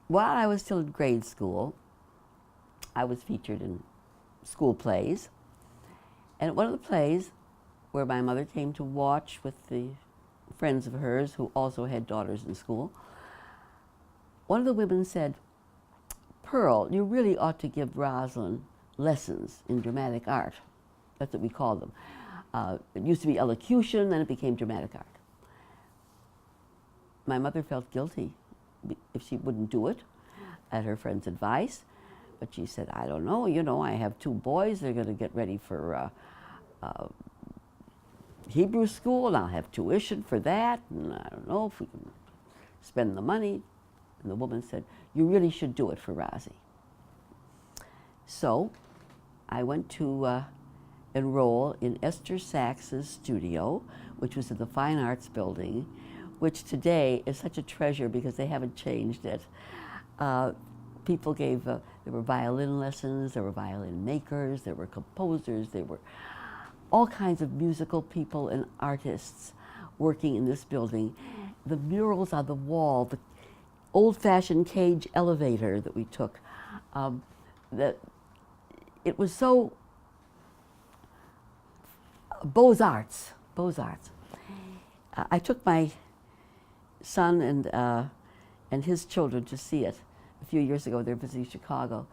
While I was still in grade school, I was featured in school plays. And at one of the plays, where my mother came to watch with the friends of hers who also had daughters in school, one of the women said, "Pearl, you really ought to give Rosalind lessons in dramatic art." That's what we called them. It used to be elocution, then it became dramatic art. My mother felt guilty if she wouldn't do it at her friend's advice, but she said, "I don't know, I have two boys, they're going to get ready for Hebrew school, and I'll have tuition for that, and I don't know if we can spend the money." And the woman said, "You really should do it for Rosie." So I went to enroll in Esther Sacks's studio, which was in the Fine Arts Building, which today is such a treasure because they haven't changed it. People gave, there were violin lessons, there were violin makers, there were composers, there were all kinds of musical people and artists working in this building. The murals on the wall, the old-fashioned cage elevator that we took, it was so Beaux-Arts. I took my son and his children to see it a few years ago. They're visiting Chicago,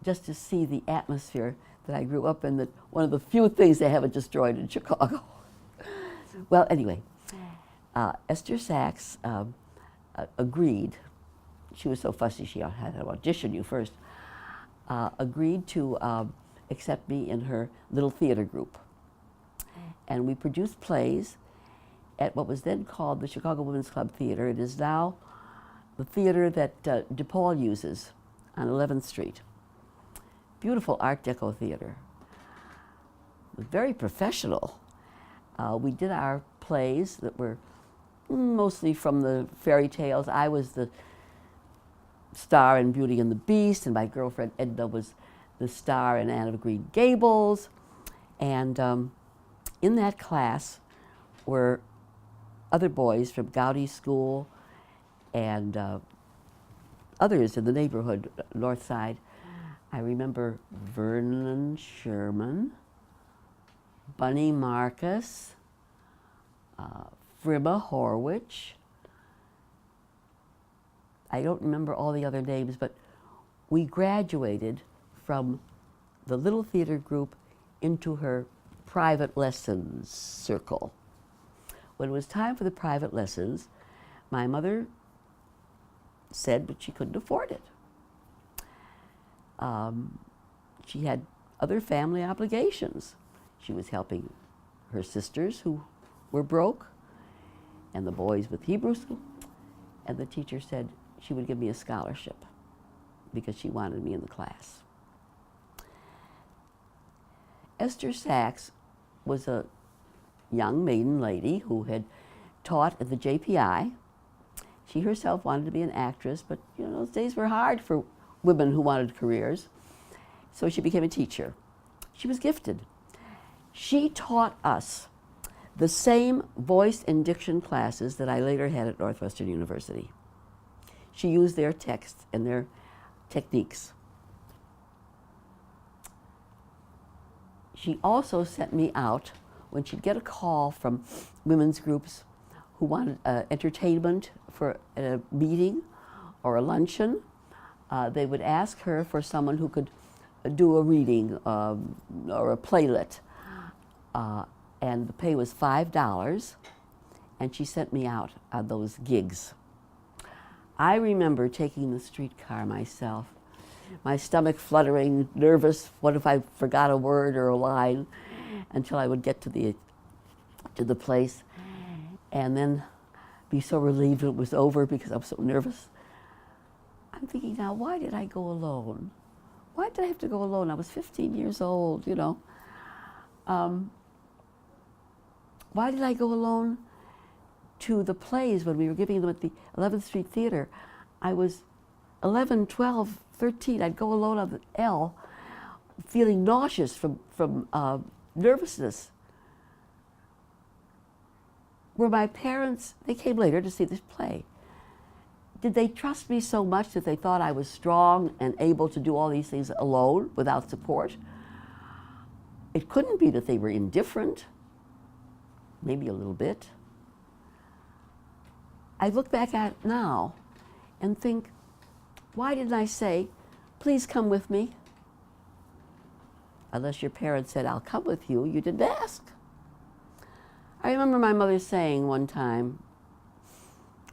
just to see the atmosphere that I grew up in, that one of the few things they haven't destroyed in Chicago. Well, anyway, Esther Sacks agreed. She was so fussy she had to audition you first. Agreed to accept me in her little theater group. And we produced plays at what was then called the Chicago Women's Club Theater. It is now the theater that DePaul uses on 11th Street. Beautiful Art Deco theater. Very professional. We did our plays that were mostly from the fairy tales. I was the star in Beauty and the Beast, and my girlfriend Edna was the star in Anne of Green Gables. And in that class were other boys from Gowdy School and others in the neighborhood, North Side. I remember Vernon Sherman, Bunny Marcus, Fribba Horwich. I don't remember all the other names, but we graduated from the little theater group into her private lessons circle. When it was time for the private lessons, my mother said that she couldn't afford it. She had other family obligations. She was helping her sisters who were broke, and the boys with Hebrew school, and the teacher said she would give me a scholarship because she wanted me in the class. Esther Sacks was a young maiden lady who had taught at the JPI. She herself wanted to be an actress, but those days were hard for women who wanted careers. So she became a teacher. She was gifted. She taught us the same voice and diction classes that I later had at Northwestern University. She used their texts and their techniques. She also sent me out when she'd get a call from women's groups who wanted entertainment for a meeting or a luncheon. They would ask her for someone who could do a reading or a playlet. And the pay was $5, and she sent me out on those gigs. I remember taking the streetcar myself, my stomach fluttering, nervous, what if I forgot a word or a line, until I would get to the place, and then be so relieved it was over because I was so nervous. I'm thinking now, why did I go alone? Why did I have to go alone? I was 15 years old, Why did I go alone to the plays when we were giving them at the 11th Street Theater? I was 11, 12, 13. I'd go alone on the L, feeling nauseous from nervousness. Where my parents, they came later to see this play, did they trust me so much that they thought I was strong and able to do all these things alone without support? It couldn't be that they were indifferent. Maybe a little bit. I look back at it now and think, why didn't I say, please come with me? Unless your parents said, I'll come with you, you didn't ask. I remember my mother saying one time,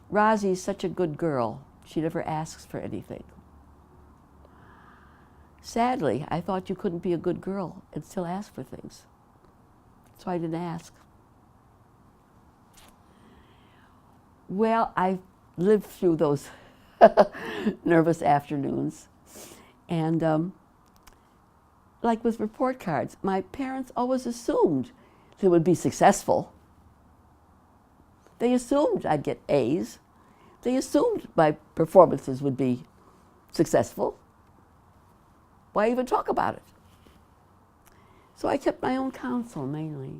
Rosie's such a good girl, she never asks for anything. Sadly, I thought you couldn't be a good girl and still ask for things. So I didn't ask. Well, I lived through those nervous afternoons. And like with report cards, my parents always assumed that it would be successful. They assumed I'd get A's. They assumed my performances would be successful. Why even talk about it? So I kept my own counsel mainly.